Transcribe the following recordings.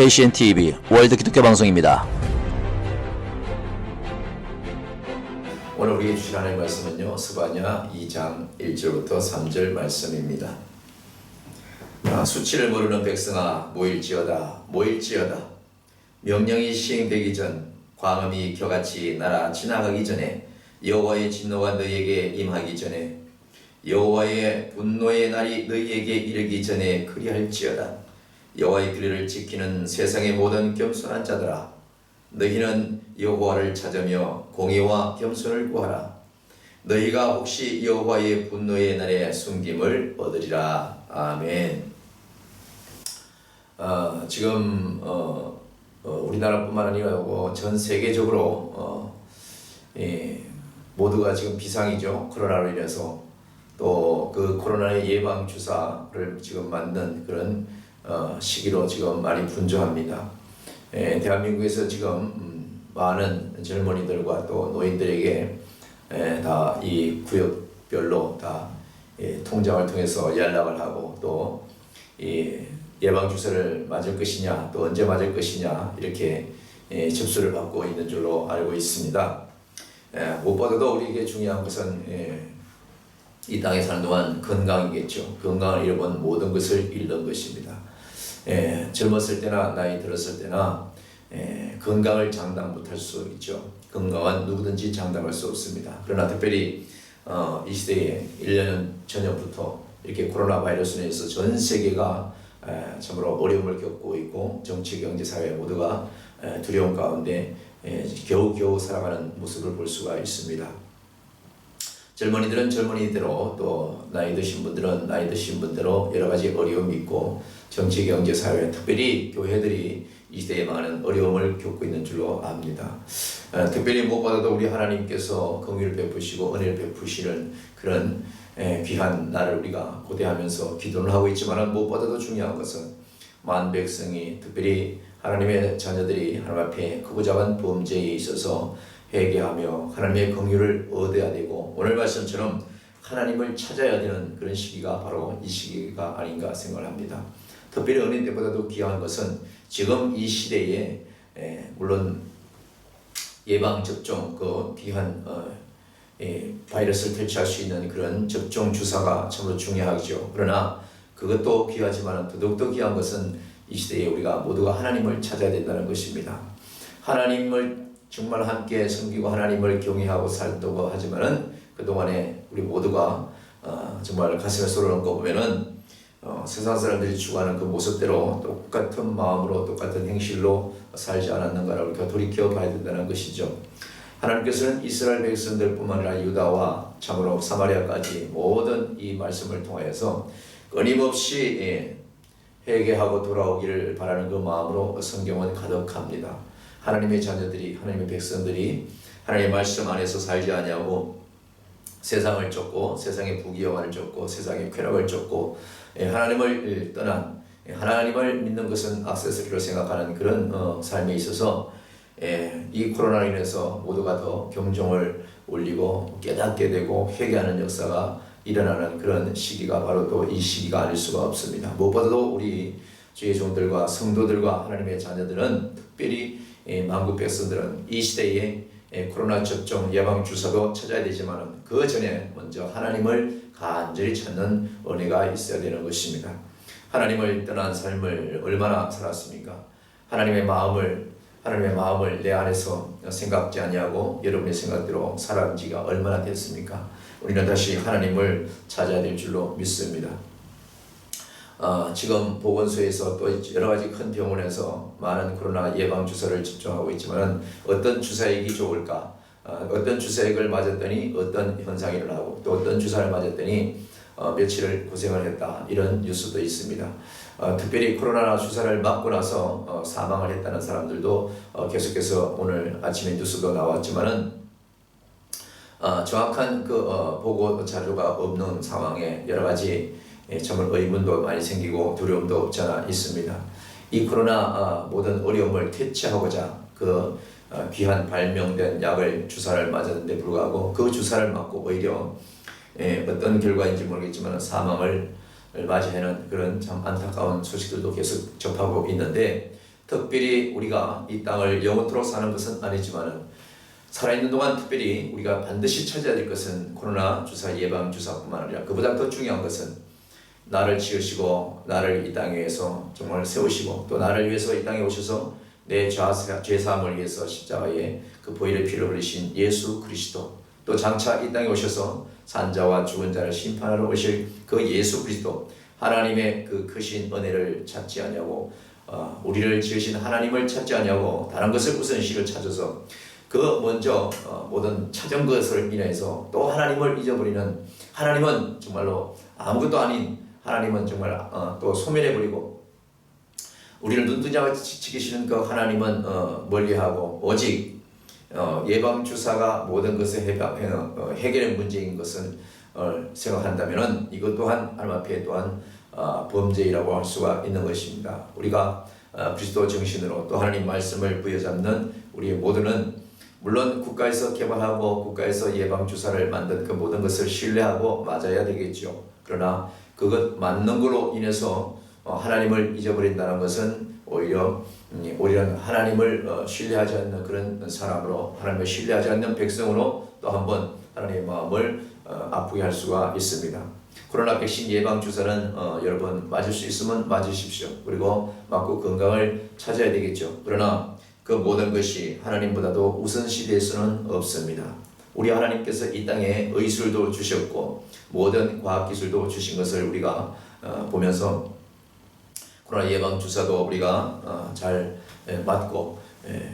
KCNTV 월드 기독교 방송입니다. 오늘 우리에게 주신 하나님의 말씀은요, 스바냐 2장 1절부터 3절 말씀입니다. 수치를 모르는 백성아, 모일지어다, 모일지어다. 명령이 시행되기 전, 광음이 겨같이 날아 지나가기 전에, 여호와의 진노가 너희에게 임하기 전에, 여호와의 분노의 날이 너희에게 이르기 전에 그리할지어다. 여호와의 규례를 지키는 세상의 모든 겸손한 자들아, 너희는 여호와를 찾으며 공의와 겸손을 구하라. 너희가 혹시 여호와의 분노의 날에 숨김을 얻으리라. 아멘. 지금 우리나라뿐만 아니라 전 세계적으로 모두가 지금 비상이죠. 코로나로 인해서. 또 그 코로나의 예방 주사를 지금 맞는 그런 시기로 지금 많이 분주합니다. 대한민국에서 지금 많은 젊은이들과 또 노인들에게 다 이 구역별로 다 통장을 통해서 연락을 하고 또 이 예방 주사를 맞을 것이냐 또 언제 맞을 것이냐 이렇게 접수를 받고 있는 줄로 알고 있습니다. 무엇보다도 우리에게 중요한 것은 이 땅에 사는 동안 건강이겠죠. 건강을 잃어본 모든 것을 잃는 것입니다. 젊었을 때나 나이 들었을 때나 건강을 장담 못할 수 있죠. 건강은 누구든지 장담할 수 없습니다. 그러나 특별히 이 시대에 1년 전부터 이렇게 코로나 바이러스로 인해서 전 세계가 참으로 어려움을 겪고 있고 정치, 경제, 사회 모두가 두려움 가운데 겨우겨우 살아가는 모습을 볼 수가 있습니다. 젊은이들은 젊은이대로 또 나이 드신 분들은 나이 드신 분대로 여러 가지 어려움이 있고 정치, 경제, 사회, 특별히 교회들이 이 시대에 많은 어려움을 겪고 있는 줄로 압니다. 특별히 무엇보다도 우리 하나님께서 긍휼을 베푸시고 은혜를 베푸시는 그런 귀한 날을 우리가 고대하면서 기도를 하고 있지만 무엇보다도 중요한 것은 만 백성이 특별히 하나님의 자녀들이 하나님 앞에 크고 작은 범죄에 있어서 회개하며 하나님의 긍휼을 얻어야 되고 오늘 말씀처럼 하나님을 찾아야 되는 그런 시기가 바로 이 시기가 아닌가 생각을 합니다. 특별히 어느 때보다도 귀한 것은 지금 이 시대에 물론 예방접종 그 귀한 바이러스를 퇴치할 수 있는 그런 접종 주사가 참으로 중요하죠. 그러나 그것도 귀하지만 더더욱더 귀한 것은 이 시대에 우리가 모두가 하나님을 찾아야 된다는 것입니다. 하나님을 정말 함께 섬기고 하나님을 경외하고 살도록 하지만은 그동안에 우리 모두가 정말 가슴에 손을 얹고 보면은 세상 사람들이 추구하는 그 모습대로 똑같은 마음으로 똑같은 행실로 살지 않았는가를 우리가 돌이켜 봐야 된다는 것이죠. 하나님께서는 이스라엘 백성들뿐만 아니라 유다와 참으로 사마리아까지 모든 이 말씀을 통하여서 끊임없이 회개하고 돌아오기를 바라는 그 마음으로 성경은 가득합니다. 하나님의 자녀들이 하나님의 백성들이 하나님의 말씀 안에서 살지 아니하고 세상을 쫓고 세상의 부귀영화를 쫓고 세상의 쾌락을 쫓고 하나님을 떠난 하나님을 믿는 것은 액세서리로 생각하는 그런 삶에 있어서 이 코로나로 인해서 모두가 더 경종을 울리고 깨닫게 되고 회개하는 역사가 일어나는 그런 시기가 바로 또 이 시기가 아닐 수가 없습니다. 무엇보다도 우리 주의 종들과 성도들과 하나님의 자녀들은 특별히 만국 백성들은 이 시대에 코로나 접종 예방 주사도 찾아야 되지만 그 전에 먼저 하나님을 간절히 찾는 은혜가 있어야 되는 것입니다. 하나님을 떠난 삶을 얼마나 살았습니까? 하나님의 마음을 내 안에서 생각지 아니하고 여러분의 생각대로 살아온 지가 얼마나 됐습니까? 우리는 다시 하나님을 찾아야 될 줄로 믿습니다. 지금 보건소에서 또 여러 가지 큰 병원에서 많은 코로나 예방 주사를 접종하고 있지만 어떤 주사액이 좋을까? 어떤 주사액을 맞았더니 어떤 현상이 일어나고 또 어떤 주사를 맞았더니 며칠을 고생을 했다 이런 뉴스도 있습니다. 특별히 코로나 주사를 맞고 나서 사망을 했다는 사람들도 계속해서 오늘 아침에 뉴스도 나왔지만은 정확한 그 보고 자료가 없는 상황에 여러 가지 정말 의문도 많이 생기고 두려움도 없지 않아 있습니다. 이 코로나 모든 어려움을 퇴치하고자 그 귀한 발명된 약을 주사를 맞았는데 불구하고 그 주사를 맞고 오히려 어떤 결과인지 모르겠지만 사망을 맞이하는 그런 참 안타까운 소식들도 계속 접하고 있는데 특별히 우리가 이 땅을 영원토록 사는 것은 아니지만은 살아있는 동안 특별히 우리가 반드시 찾아야 될 것은 코로나 주사 예방 주사뿐만 아니라 그보다 더 중요한 것은 나를 지으시고 나를 이 땅에 위해서 정말 세우시고 또 나를 위해서 이 땅에 오셔서 내 죄사함을 위해서 십자가에 그 보혈의 피를 흘리신 예수 그리스도, 또 장차 이 땅에 오셔서 산자와 죽은 자를 심판하러 오실 그 예수 그리스도, 하나님의 그 크신 은혜를 찾지 않냐고, 우리를 지으신 하나님을 찾지 않냐고 다른 것을 우선시를 찾아서 그 먼저 모든 찾은 것을 인해서 또 하나님을 잊어버리는, 하나님은 정말로 아무것도 아닌 하나님은 정말 또 소멸해버리고 우리를 눈동자같이 지키시는 그 하나님은 멀리하고 오직 예방주사가 모든 것을 해결의 문제인 것을 생각한다면 이것 또한 하나님 앞에 또한 범죄라고 할 수가 있는 것입니다. 우리가 그리스도 정신으로 또 하나님 말씀을 부여잡는 우리 모두는 물론 국가에서 개발하고 국가에서 예방주사를 만든 그 모든 것을 신뢰하고 맞아야 되겠죠. 그러나 그것 맞는 걸로 인해서 하나님을 잊어버린다는 것은 오히려 하나님을 신뢰하지 않는 그런 사람으로, 하나님을 신뢰하지 않는 백성으로 또 한번 하나님의 마음을 아프게 할 수가 있습니다. 코로나 백신 예방 주사는 여러분 맞을 수 있으면 맞으십시오. 그리고 맞고 건강을 찾아야 되겠죠. 그러나 그 모든 것이 하나님보다도 우선시될 수는 없습니다. 우리 하나님께서 이 땅에 의술도 주셨고 모든 과학기술도 주신 것을 우리가 보면서 코로나 예방 주사도 우리가 잘 맞고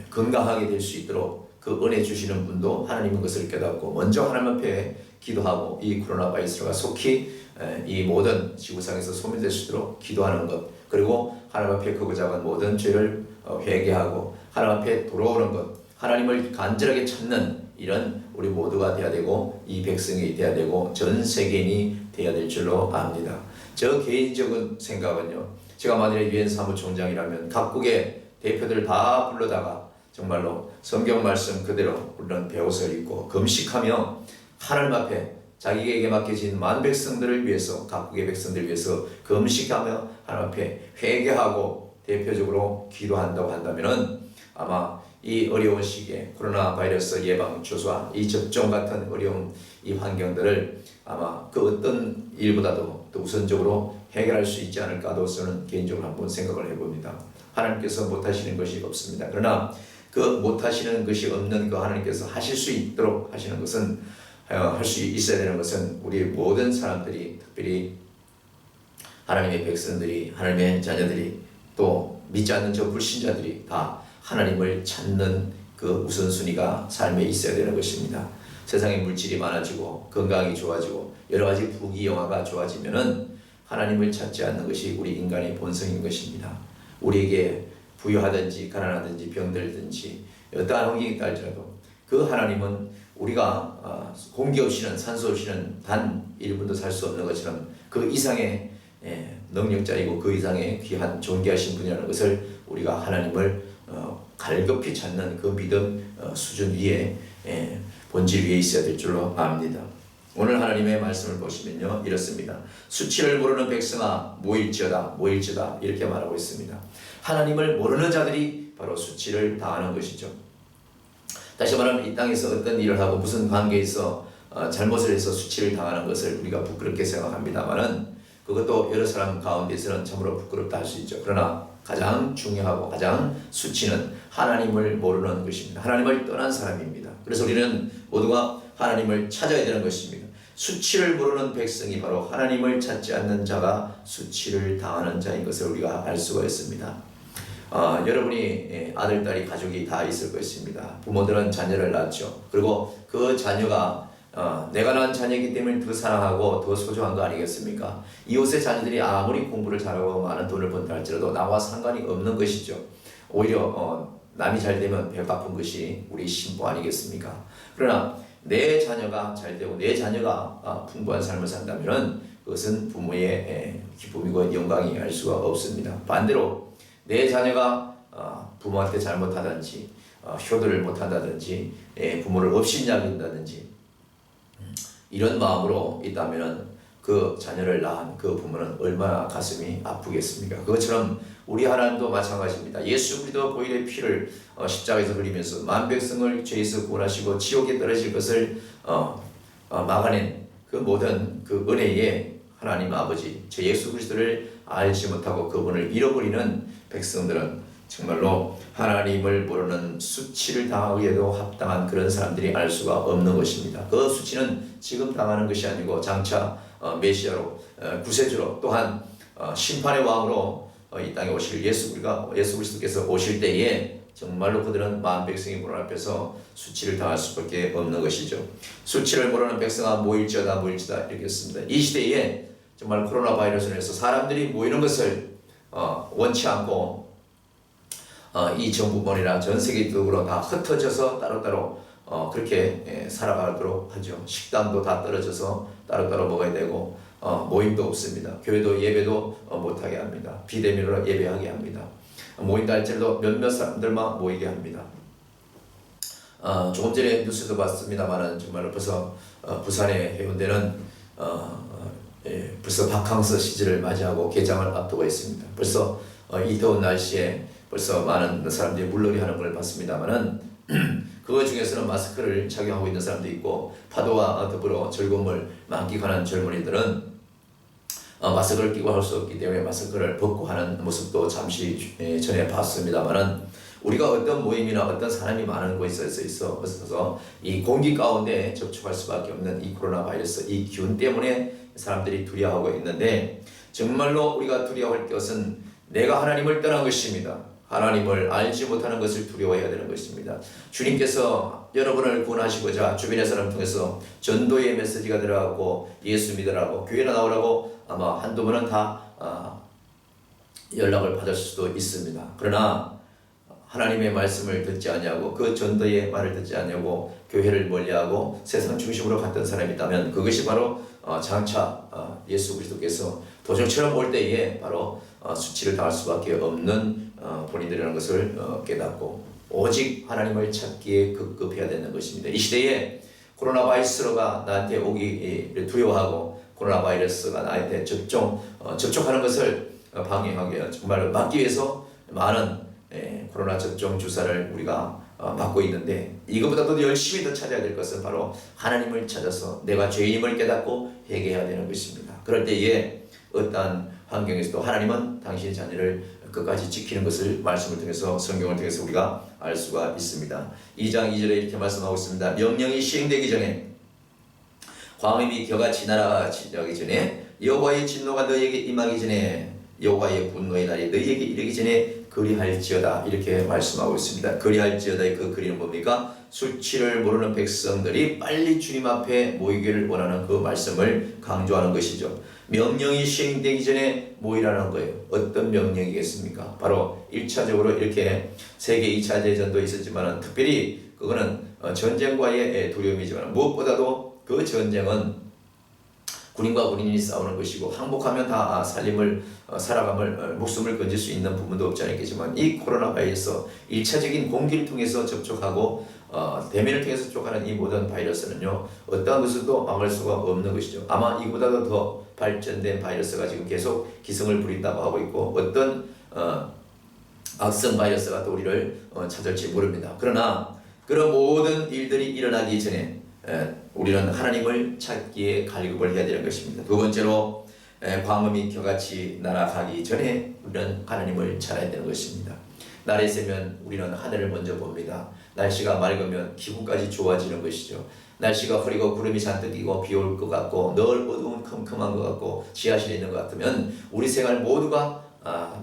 건강하게 될 수 있도록 그 은혜 주시는 분도 하나님인 것을 깨닫고 먼저 하나님 앞에 기도하고 이 코로나 바이러스가 속히 이 모든 지구상에서 소멸될 수 있도록 기도하는 것, 그리고 하나님 앞에 크고 작은 모든 죄를 회개하고 하나님 앞에 돌아오는 것, 하나님을 간절하게 찾는 이런 우리 모두가 돼야 되고 이 백성이 돼야 되고 전 세계인이 돼야 될 줄로 압니다. 저 개인적인 생각은요, 제가 만일에 유엔 사무총장이라면 각국의 대표들 다 불러다가 정말로 성경 말씀 그대로 우리는 배옷을 입고 금식하며 하나님 앞에 자기에게 맡겨진 만 백성들을 위해서, 각국의 백성들을 위해서 금식하며 하나님 앞에 회개하고 대표적으로 기도한다고 한다면은 아마 이 어려운 시기에 코로나 바이러스 예방 주사, 이 접종 같은 어려운 이 환경들을 아마 그 어떤 일보다도 더 우선적으로 해결할 수 있지 않을까도 저는 개인적으로 한번 생각을 해봅니다. 하나님께서 못하시는 것이 없습니다. 그러나 그 못하시는 것이 없는 그 하나님께서 하실 수 있도록 하시는 것은, 할 수 있어야 되는 것은 우리 모든 사람들이, 특별히 하나님의 백성들이, 하나님의 자녀들이, 또 믿지 않는 저 불신자들이 다 하나님을 찾는 그 우선순위가 삶에 있어야 되는 것입니다. 세상의 물질이 많아지고 건강이 좋아지고 여러 가지 부귀영화가 좋아지면은 하나님을 찾지 않는 것이 우리 인간의 본성인 것입니다. 우리에게 부유하든지 가난하든지 병들든지 어떠한 환경이 있다 할지라도 그 하나님은 우리가 공기 없이는, 산소 없이는 단 1분도 살 수 없는 것처럼 그 이상의 능력자이고 그 이상의 귀한 존귀하신 분이라는 것을 우리가 하나님을 갈급히 찾는 그 믿음 수준 위에, 본질 위에 있어야 될 줄로 압니다. 오늘 하나님의 말씀을 보시면요, 이렇습니다. 수치를 모르는 백성아 모일지어다, 모일지어다, 이렇게 말하고 있습니다. 하나님을 모르는 자들이 바로 수치를 당하는 것이죠. 다시 말하면 이 땅에서 어떤 일을 하고 무슨 관계에서 잘못을 해서 수치를 당하는 것을 우리가 부끄럽게 생각합니다만은 그것도 여러 사람 가운데서는 참으로 부끄럽다 할 수 있죠. 그러나 가장 중요하고 가장 수치는 하나님을 모르는 것입니다. 하나님을 떠난 사람입니다. 그래서 우리는 모두가 하나님을 찾아야 되는 것입니다. 수치를 모르는 백성이 바로 하나님을 찾지 않는 자가 수치를 당하는 자인 것을 우리가 알 수가 있습니다. 여러분이 아들, 딸이, 가족이 다 있을 것입니다. 부모들은 자녀를 낳죠. 그리고 그 자녀가 내가 낳은 자녀이기 때문에 더 사랑하고 더 소중한 거 아니겠습니까? 이웃의 자녀들이 아무리 공부를 잘하고 많은 돈을 번다 할지라도 나와 상관이 없는 것이죠. 오히려 남이 잘 되면 배고픈 것이 우리 신부 아니겠습니까? 그러나 내 자녀가 잘 되고 내 자녀가 풍부한 삶을 산다면 그것은 부모의 기쁨이고 영광이 알 수가 없습니다. 반대로 내 자녀가 부모한테 잘못하든지 효도를 못한다든지 부모를 업신여긴다든지 이런 마음으로 있다면 그 자녀를 낳은 그 부모는 얼마나 가슴이 아프겠습니까? 그것처럼 우리 하나님도 마찬가지입니다. 예수 그리스도 보혈의 피를 십자가에서 흘리면서 만백성을 죄에서 구원하시고 지옥에 떨어질 것을 막아낸 그 모든 그 은혜에 하나님 아버지 제 예수 그리스도를 알지 못하고 그분을 잃어버리는 백성들은 정말로 하나님을 모르는 수치를 당하기에도 합당한 그런 사람들이 알 수가 없는 것입니다. 그 수치는 지금 당하는 것이 아니고 장차 메시아로 구세주로 또한 심판의 왕으로 이 땅에 오실 예수 그리스도께서 오실 때에 정말로 그들은 만 백성의 문화 앞에서 수치를 당할 수밖에 없는 것이죠. 수치를 모르는 백성아 모일지어다 이렇게 했습니다. 이 시대에 정말 코로나 바이러스로 해서 사람들이 모이는 것을 원치 않고 이 정부권이나 전 세계적으로 다 흩어져서 따로따로 그렇게 살아가도록 하죠. 식당도 다 떨어져서 따로따로 먹어야 되고 모임도 없습니다. 교회도 예배도 못하게 합니다. 비대면으로 예배하게 합니다. 모인다 할지라도 몇몇 사람들만 모이게 합니다. 조금 전에 뉴스도 봤습니다만은 정말 벌써 부산의 해운대는 벌써 바캉스 시즌을 맞이하고 개장을 앞두고 있습니다. 벌써 이 더운 날씨에 벌써 많은 사람들이 물놀이 하는 걸 봤습니다만은 그거 중에서는 마스크를 착용하고 있는 사람도 있고 파도와 더불어 즐거움을 만끽하는 젊은이들은 마스크를 끼고 할 수 없기 때문에 마스크를 벗고 하는 모습도 잠시 전에 봤습니다만은 우리가 어떤 모임이나 어떤 사람이 많은 곳에 있어서 이 공기 가운데 접촉할 수밖에 없는 이 코로나 바이러스 이 기운 때문에 사람들이 두려워하고 있는데 정말로 우리가 두려워할 것은 내가 하나님을 떠난 것입니다. 하나님을 알지 못하는 것을 두려워해야 되는 것입니다. 주님께서 여러분을 구원하시고자 주변의 사람을 통해서 전도의 메시지가 들어가고 예수 믿으라고 교회나 나오라고 아마 한두 번은 다 연락을 받을 수도 있습니다. 그러나 하나님의 말씀을 듣지 않냐고 그 전도의 말을 듣지 않냐고 교회를 멀리하고 세상 중심으로 갔던 사람이 있다면 그것이 바로 장차 예수 그리스도께서 도적처럼 올 때에 바로 수치를 당할 수밖에 없는 본인들이라는 것을 깨닫고 오직 하나님을 찾기에 급급해야 되는 것입니다. 이 시대에 코로나 바이러스가 나한테 오기를 두려워하고 코로나 바이러스가 나한테 접촉하는 것을 방해하게 정말 막기 위해서 많은 코로나 접종 주사를 우리가 맞고 있는데 이것보다도 열심히 더 찾아야 될 것은 바로 하나님을 찾아서 내가 죄인임을 깨닫고 회개해야 되는 것입니다. 그럴 때에 어떠한 환경에서도 하나님은 당신의 자녀를 끝까지 지키는 것을 말씀을 통해서 성경을 통해서 우리가 알 수가 있습니다. 2장 2절에 이렇게 말씀하고 있습니다. 명령이 시행되기 전에 광음이 겨같이 날아가기 전에 여호와의 진노가 너희에게 임하기 전에 여호와의 분노의 날이 너희에게 이르기 전에 그리할지어다 이렇게 말씀하고 있습니다. 그리할지어다의 그 그리는 뭡니까? 수치를 모르는 백성들이 빨리 주님 앞에 모이기를 원하는 그 말씀을 강조하는 것이죠. 명령이 시행되기 전에 모이라는 거예요. 어떤 명령이겠습니까? 바로 1차적으로 이렇게 세계 2차 대전도 있었지만 특별히 그거는 전쟁과의 두려움이지만 무엇보다도 그 전쟁은 군인과 군인이 싸우는 것이고 항복하면 다 살아감을 목숨을 건질 수 있는 부분도 없지 않겠지만 이 코로나 바이러스 1차적인 공기를 통해서 접촉하고 대면을 통해서 접촉하는 이 모든 바이러스는요 어떠한 것을도 막을 수가 없는 것이죠. 아마 이보다도 더 발전된 바이러스가 지금 계속 기승을 부린다고 하고 있고 어떤 악성 바이러스가 또 우리를 찾을지 모릅니다. 그러나 그런 모든 일들이 일어나기 전에 우리는 하나님을 찾기에 갈급을 해야 되는 것입니다. 두 번째로 광음이 겨같이 날아가기 전에 우리는 하나님을 찾아야 되는 것입니다. 날이 새면 우리는 하늘을 먼저 봅니다. 날씨가 맑으면 기분까지 좋아지는 것이죠. 날씨가 흐리고 구름이 잔뜩 끼고 비 올 것 같고 늘 어두운 컴컴한 것 같고 지하실에 있는 것 같으면 우리 생활 모두가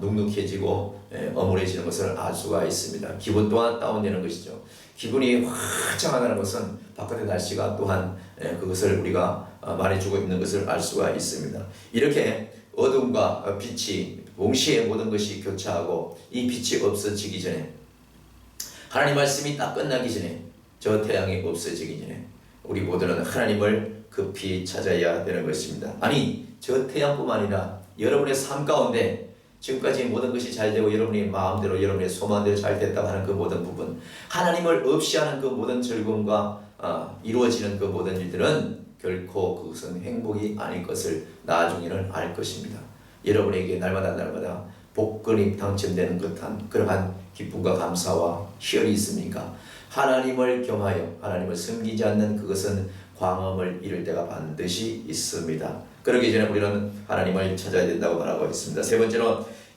눅눅해지고 어물해지는 것을 알 수가 있습니다. 기분 또한 다운되는 것이죠. 기분이 화창하다는 것은 바깥의 날씨가 또한 그것을 우리가 말해주고 있는 것을 알 수가 있습니다. 이렇게 어둠과 빛이 동시에 모든 것이 교차하고 이 빛이 없어지기 전에 하나님 말씀이 딱 끝나기 전에 저 태양이 없어지기 전에 우리 모두는 하나님을 급히 찾아야 되는 것입니다. 아니 저 태양뿐만 아니라 여러분의 삶 가운데 지금까지 모든 것이 잘 되고 여러분이 마음대로 여러분의 소망대로 잘 됐다고 하는 그 모든 부분 하나님을 없이 하는 그 모든 즐거움과 이루어지는 그 모든 일들은 결코 그것은 행복이 아닐 것을 나중에는 알 것입니다. 여러분에게 날마다 복권이 당첨되는 듯한 그러한 기쁨과 감사와 희열이 있습니까? 하나님을 겸하여 하나님을 섬기지 않는 그것은 광음을 이룰 때가 반드시 있습니다. 그러기 전에 우리는 하나님을 찾아야 된다고 말하고 있습니다. 세 번째는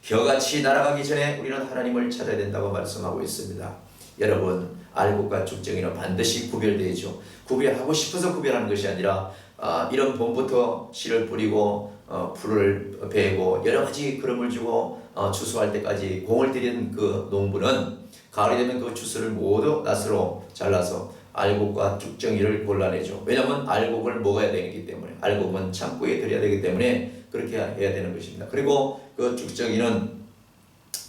겨같이 날아가기 전에 우리는 하나님을 찾아야 된다고 말씀하고 있습니다. 여러분, 알곡과 죽정이는 반드시 구별되죠. 구별하고 싶어서 구별하는 것이 아니라 이런 봄부터 씨를 뿌리고 풀을 베고 여러 가지 그름을 주고 추수할 때까지 공을 들이는 그 농부는 가을이 되면 그 주스를 모두 낫으로 잘라서 알곡과 죽정이를 골라내죠. 왜냐하면 알곡을 먹어야 되기 때문에, 알곡은 창고에 들여야 되기 때문에 그렇게 해야 되는 것입니다. 그리고 그 죽정이는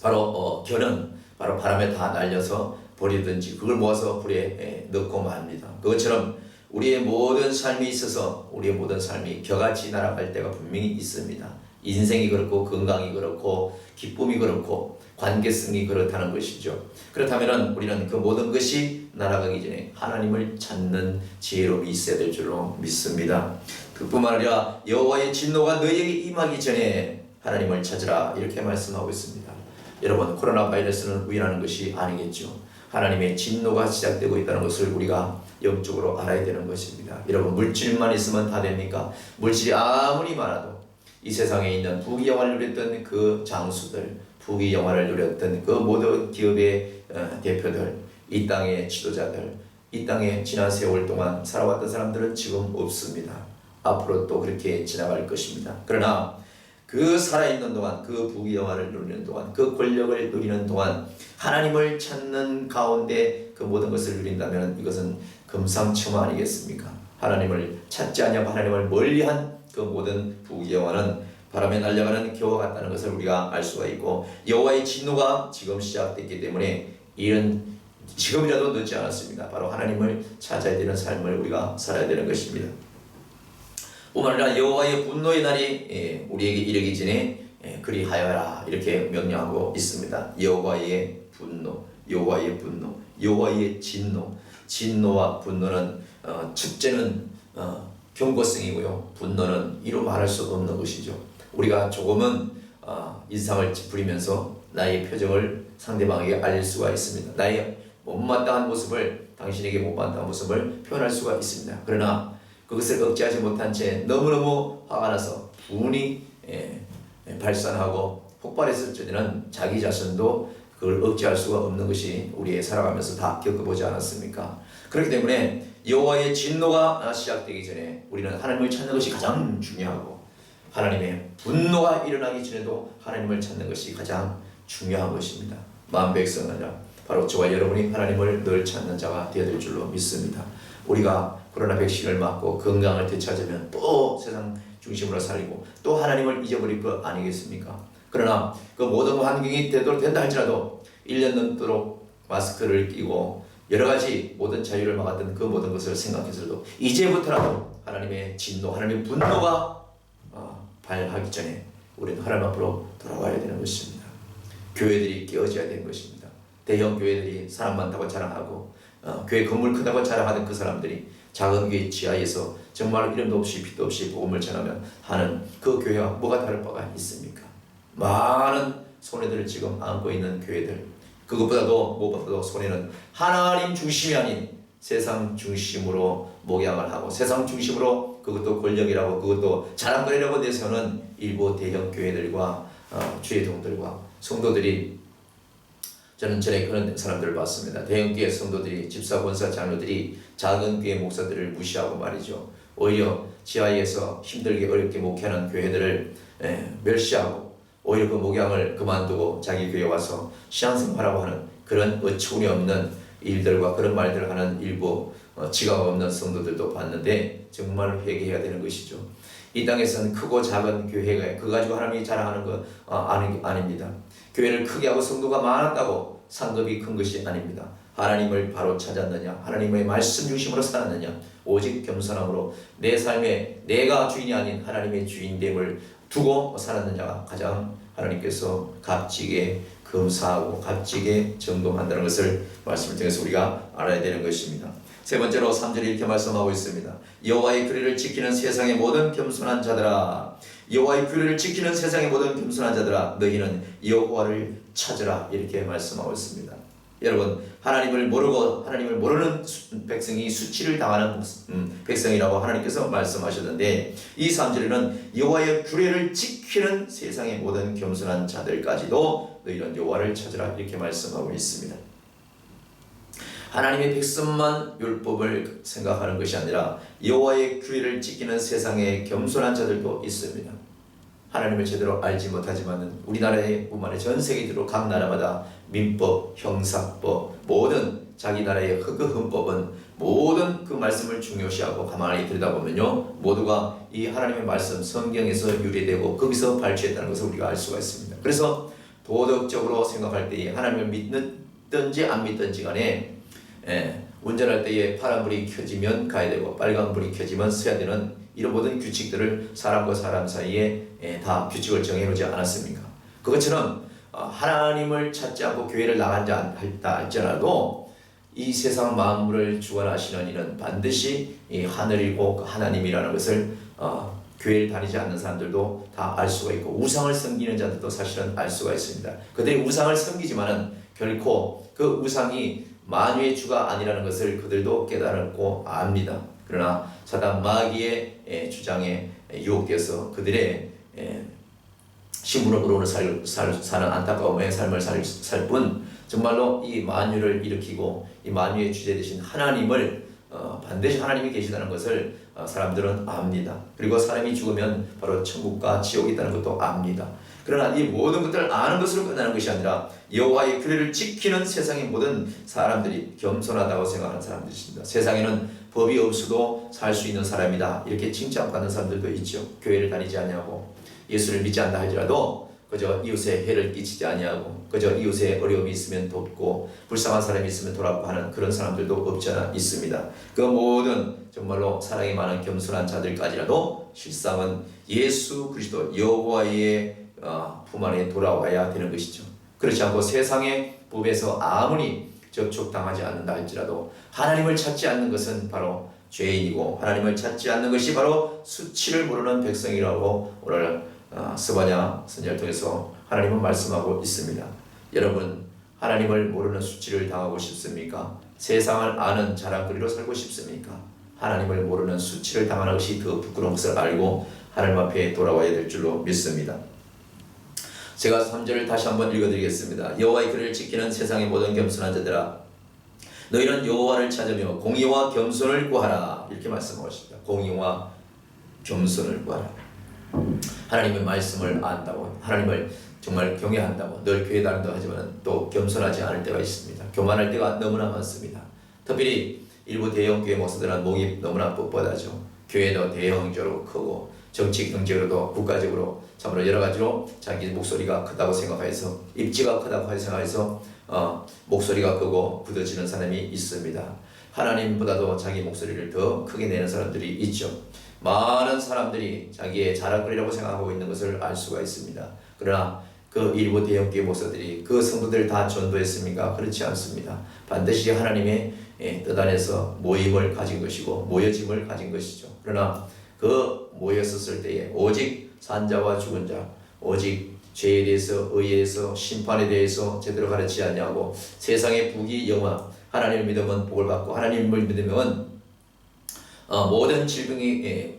바로 겨는 바로 바람에 다 날려서 버리든지 그걸 모아서 불에 넣고 맙니다. 그것처럼 우리의 모든 삶이 있어서 우리의 모든 삶이 겨같이 날아갈 때가 분명히 있습니다. 인생이 그렇고 건강이 그렇고 기쁨이 그렇고 관계성이 그렇다는 것이죠. 그렇다면 우리는 그 모든 것이 날아가기 전에 하나님을 찾는 지혜로움이 있어야 될 줄로 믿습니다. 그뿐만 아니라 여호와의 진노가 너희에게 임하기 전에 하나님을 찾으라 이렇게 말씀하고 있습니다. 여러분, 코로나 바이러스는 우연하는 것이 아니겠죠. 하나님의 진노가 시작되고 있다는 것을 우리가 영적으로 알아야 되는 것입니다. 여러분, 물질만 있으면 다 됩니까? 물질이 아무리 많아도 이 세상에 있는 부귀영화를 누렸던 그 장수들, 부귀영화를 누렸던 그 모든 기업의 대표들, 이 땅의 지도자들, 이 땅에 지난 세월 동안 살아왔던 사람들은 지금 없습니다. 앞으로 또 그렇게 지나갈 것입니다. 그러나 그 살아있는 동안, 그 부귀영화를 누리는 동안, 그 권력을 누리는 동안 하나님을 찾는 가운데 그 모든 것을 누린다면 이것은 금상첨화 아니겠습니까? 하나님을 찾지 않냐고 하나님을 멀리한 그 모든 부귀영화는 바람에 날아가는 겨와 같다는 것을 우리가 알 수가 있고, 여호와의 진노가 지금 시작됐기 때문에 이런 지금이라도 늦지 않았습니다. 바로 하나님을 찾아야 되는 삶을 우리가 살아야 되는 것입니다. 뿐만 아니라 여호와의 분노의 날이 우리에게 이르기 전에 그리하여라 이렇게 명령하고 있습니다. 여호와의 분노, 여호와의 분노, 여호와의 진노. 진노와 분노는 첫째는 경고성이고요, 분노는 이루 말할 수 없는 것이죠. 우리가 조금은 인상을 찌푸리면서 나의 표정을 상대방에게 알릴 수가 있습니다. 나의 못마땅한 모습을, 당신에게 못마땅한 모습을 표현할 수가 있습니다. 그러나 그것을 억제하지 못한 채 너무너무 화가 나서 분이 발산하고 폭발했을 때는 자기 자신도 그걸 억제할 수가 없는 것이 우리의 살아가면서 다 겪어보지 않았습니까? 그렇기 때문에 여호와의 진노가 시작되기 전에 우리는 하나님을 찾는 것이 가장 중요하고, 하나님의 분노가 일어나기 전에도 하나님을 찾는 것이 가장 중요한 것입니다. 마음 백성은 아니라 바로 저와 여러분이 하나님을 늘 찾는 자가 되어야 될 줄로 믿습니다. 우리가 코로나 백신을 맞고 건강을 되찾으면 또 세상 중심으로 살리고 또 하나님을 잊어버릴 것 아니겠습니까? 그러나 그 모든 환경이 되도록 된다 할지라도 1년 넘도록 마스크를 끼고 여러 가지 모든 자유를 막았던 그 모든 것을 생각해서도 이제부터라도 하나님의 진노, 하나님의 분노가 발하기 전에 우리는 하나님 앞으로 돌아와야 되는 것입니다. 교회들이 깨어져야 되는 것입니다. 대형 교회들이 사람 많다고 자랑하고 교회 건물 크다고 자랑하는 그 사람들이 작은 교회 지하에서 정말 이름도 없이 빛도 없이 복음을 전하면 하는 그 교회와 뭐가 다를 바가 있습니까? 많은 손해들을 지금 안고 있는 교회들, 그것보다도 무엇보다도 손해는 하나님 중심이 아닌 세상 중심으로 목양을 하고 세상 중심으로 그것도 권력이라고 그것도 자랑거리라고 내세우는 일부 대형 교회들과 주의 종들과 성도들이, 저는 전에 그런 사람들을 봤습니다. 대형 교회 성도들이, 집사, 권사, 장로들이 작은 교회 목사들을 무시하고 말이죠. 오히려 지하에서 힘들게 어렵게 목회하는 교회들을 멸시하고 오히려 그 목양을 그만두고 자기 교회에 와서 신앙생활하고 하는 그런 어처구니 없는 일들과 그런 말들을 하는 일부 지각 없는 성도들도 봤는데 정말 회개해야 되는 것이죠. 이 땅에서는 크고 작은 교회가 그거 가지고 하나님이 자랑하는 거 아닙니다. 교회를 크게 하고 성도가 많았다고 상급이 큰 것이 아닙니다. 하나님을 바로 찾았느냐, 하나님의 말씀 중심으로 살았느냐, 오직 겸손함으로 내 삶에 내가 주인이 아닌 하나님의 주인됨을 두고 살았느냐가 가장 하나님께서 값지게 검사하고 값지게 점검한다는 것을 말씀을 통해서 우리가 알아야 되는 것입니다. 세 번째로 3절에 이렇게 말씀하고 있습니다. 여호와의 규례를 지키는 세상의 모든 겸손한 자들아, 여호와의 규례를 지키는 세상의 모든 겸손한 자들아, 너희는 여호와를 찾으라. 이렇게 말씀하고 있습니다. 여러분, 하나님을 모르고 하나님을 모르는 백성이 수치를 당하는 백성이라고 하나님께서 말씀하셨는데, 이 3절에는 여호와의 규례를 지키는 세상의 모든 겸손한 자들까지도 너희는 여호와를 찾으라. 이렇게 말씀하고 있습니다. 하나님의 백성만 율법을 생각하는 것이 아니라 여호와의 규례를 지키는 세상의 겸손한 자들도 있습니다. 하나님을 제대로 알지 못하지만 우리나라에 뿐만 아니라 전 세계적으로 각 나라마다 민법, 형사법, 모든 자기 나라의 헌법은 모든 그 말씀을 중요시하고 가만히 들여다보면요, 모두가 이 하나님의 말씀 성경에서 유래되고 거기서 발췌했다는 것을 우리가 알 수가 있습니다. 그래서 도덕적으로 생각할 때에 하나님을 믿든지 안 믿든지 간에 운전할 때에 파란불이 켜지면 가야 되고 빨간불이 켜지면 서야 되는 이런 모든 규칙들을 사람과 사람 사이에 다 규칙을 정해놓지 않았습니까? 그것처럼 하나님을 찾지 않고 교회를 나간다 할지라도 이 세상 만물을 주관하시는 이는 반드시 이 하늘이고 그 하나님이라는 것을 교회를 다니지 않는 사람들도 다 알 수가 있고, 우상을 섬기는 자들도 사실은 알 수가 있습니다. 그들이 우상을 섬기지만은 결코 그 우상이 만유의 주가 아니라는 것을 그들도 깨달았고 압니다. 그러나 사단 마귀의 주장에 유혹돼서 그들의 신분으로 사는 안타까움의 삶을 살 뿐, 정말로 이 만유를 일으키고 이 만유의 주제 되신 하나님을 반드시 하나님이 계시다는 것을 사람들은 압니다. 그리고 사람이 죽으면 바로 천국과 지옥이 있다는 것도 압니다. 그러나 이 모든 것들을 아는 것으로 끝나는 것이 아니라 여호와의 규례를 지키는 세상의 모든 사람들이 겸손하다고 생각하는 사람들이 있습니다. 세상에는 법이 없어도 살 수 있는 사람이다, 이렇게 칭찬받는 사람들도 있죠. 교회를 다니지 아니하고 예수를 믿지 않다 할지라도 그저 이웃에 해를 끼치지 아니하고 그저 이웃에 어려움이 있으면 돕고 불쌍한 사람이 있으면 돌아보고 하는 그런 사람들도 없지 않아 있습니다. 그 모든 정말로 사랑이 많은 겸손한 자들까지라도 실상은 예수 그리스도 여호와의 품 안에 돌아와야 되는 것이죠. 그렇지 않고 세상의 법에서 아무리 접촉당하지 않는다 할지라도 하나님을 찾지 않는 것은 바로 죄인이고, 하나님을 찾지 않는 것이 바로 수치를 모르는 백성이라고 오늘 스바냐 선지자를 통해서 하나님은 말씀하고 있습니다. 여러분, 하나님을 모르는 수치를 당하고 싶습니까? 세상을 아는 자랑거리로 살고 싶습니까? 하나님을 모르는 수치를 당하는 것이 더 부끄러운 것을 알고 하나님 앞에 돌아와야 될 줄로 믿습니다. 제가 3절을 다시 한번 읽어드리겠습니다. 여호와의 규례를 지키는 세상의 모든 겸손한 자들아, 너희는 여호와를 찾으며 공의와 겸손을 구하라. 이렇게 말씀하십니다. 공의와 겸손을 구하라. 하나님의 말씀을 안다고, 하나님을 정말 경외한다고 늘 교회 다닌다고 하지만 또 겸손하지 않을 때가 있습니다. 교만할 때가 너무나 많습니다. 특별히 일부 대형 교회 목사들은 목이 너무나 뻣뻣하죠. 교회도 대형적으로 크고 정치 경제로도 국가적으로 참으로 여러 가지로 자기 목소리가 크다고 생각해서, 입지가 크다고 생각해서 목소리가 크고 굳어지는 사람이 있습니다. 하나님보다도 자기 목소리를 더 크게 내는 사람들이 있죠. 많은 사람들이 자기의 자랑거리라고 생각하고 있는 것을 알 수가 있습니다. 그러나 그 일부 대형교회 목사들이 그 성도들을 다 전도했습니까? 그렇지 않습니다. 반드시 하나님의 뜻 안에서 모임을 가진 것이고 모여짐을 가진 것이죠. 그러나 그 모였었을 때에 오직 산자와 죽은 자, 오직 죄에 대해서, 의에 대해서, 심판에 대해서 제대로 가르치지 않냐고, 세상의 부귀 영화, 하나님을 믿으면 복을 받고 하나님을 믿으면 모든 질병이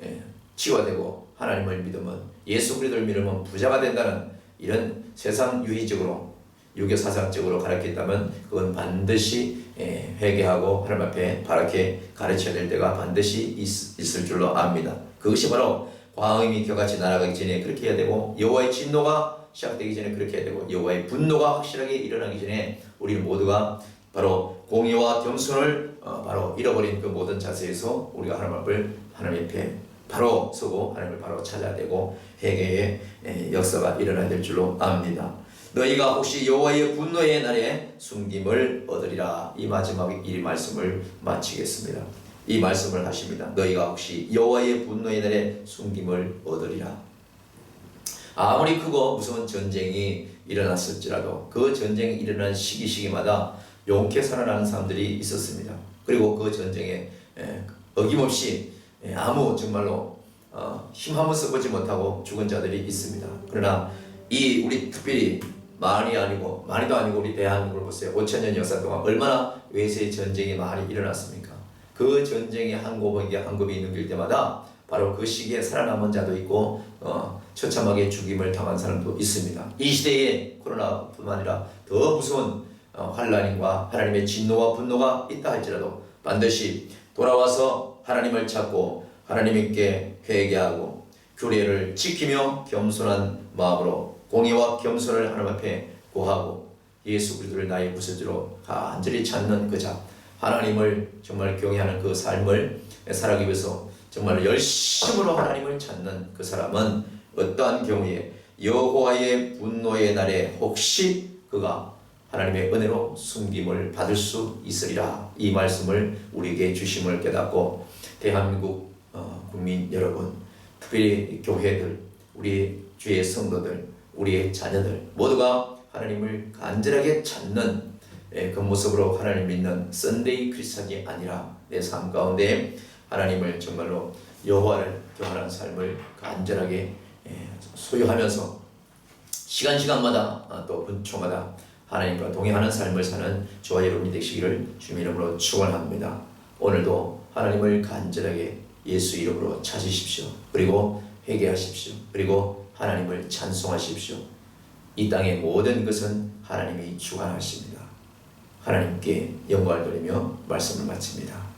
치유되고 하나님을 믿으면, 예수 그리스도를 믿으면 부자가 된다는 이런 세상 유희적으로 유교사상적으로 가르쳤다면 그건 반드시 회개하고 하나님 앞에 바르게 가르쳐야 될 때가 반드시 있을 줄로 압니다. 그것이 바로 광음이 겨같이 날아가기 전에 그렇게 해야 되고, 여호와의 진노가 시작되기 전에 그렇게 해야 되고, 여호와의 분노가 확실하게 일어나기 전에 우리는 모두가 바로 공의와 겸손을 바로 잃어버린 그 모든 자세에서 우리가 하나님 앞에 바로 서고 하나님을 바로 찾아야 되고 회개의 역사가 일어나야 될 줄로 압니다. 너희가 혹시 여호와의 분노의 날에 숨김을 얻으리라. 이 마지막 이 말씀을 마치겠습니다. 이 말씀을 하십니다. 너희가 혹시 여호와의 분노의 날에 숨김을 얻으리라. 아무리 크고 무서운 전쟁이 일어났을지라도 그 전쟁이 일어난 시기마다 용케 살아나는 사람들이 있었습니다. 그리고 그 전쟁에 어김없이 아무 정말로 힘 한번 써보지 못하고 죽은 자들이 있습니다. 그러나 이 우리 특별히 많이도 아니고 우리 대한민국을 보세요. 5,000년 역사 동안 얼마나 외세의 전쟁이 많이 일어났습니까? 그 전쟁의 한 곱이 넘길 때마다 바로 그 시기에 살아남은 자도 있고 처참하게 죽임을 당한 사람도 있습니다. 이 시대에 코로나뿐만 아니라 더 무서운 환난과 하나님의 진노와 분노가 있다 할지라도 반드시 돌아와서 하나님을 찾고 하나님께 회개하고 규례를 지키며 겸손한 마음으로 공의와 겸손을 하나님 앞에 구하고 예수 그리스도를 나의 구세주로 간절히 찾는 그 자, 하나님을 정말 경외하는 그 삶을 살아가기 위해서 정말 열심으로 하나님을 찾는 그 사람은 어떠한 경우에 여호와의 분노의 날에 혹시 그가 하나님의 은혜로 숨김을 받을 수 있으리라. 이 말씀을 우리에게 주심을 깨닫고 대한민국 국민 여러분, 특별히 교회들, 우리 주의 성도들, 우리의 자녀들 모두가 하나님을 간절하게 찾는 그 모습으로 하나님 믿는 썬데이 크리스찬이 아니라 내 삶 가운데 하나님을 정말로 여호와를 경외하는 삶을 간절하게 소유하면서 시간마다 또 분초마다 하나님과 동행하는 삶을 사는 저와 여러분이 되시기를 주님 이름으로 축원합니다. 오늘도 하나님을 간절하게 예수 이름으로 찾으십시오. 그리고 회개하십시오. 그리고 하나님을 찬송하십시오. 이 땅의 모든 것은 하나님이 주관하십니다. 하나님께 영광을 돌리며 말씀을 마칩니다.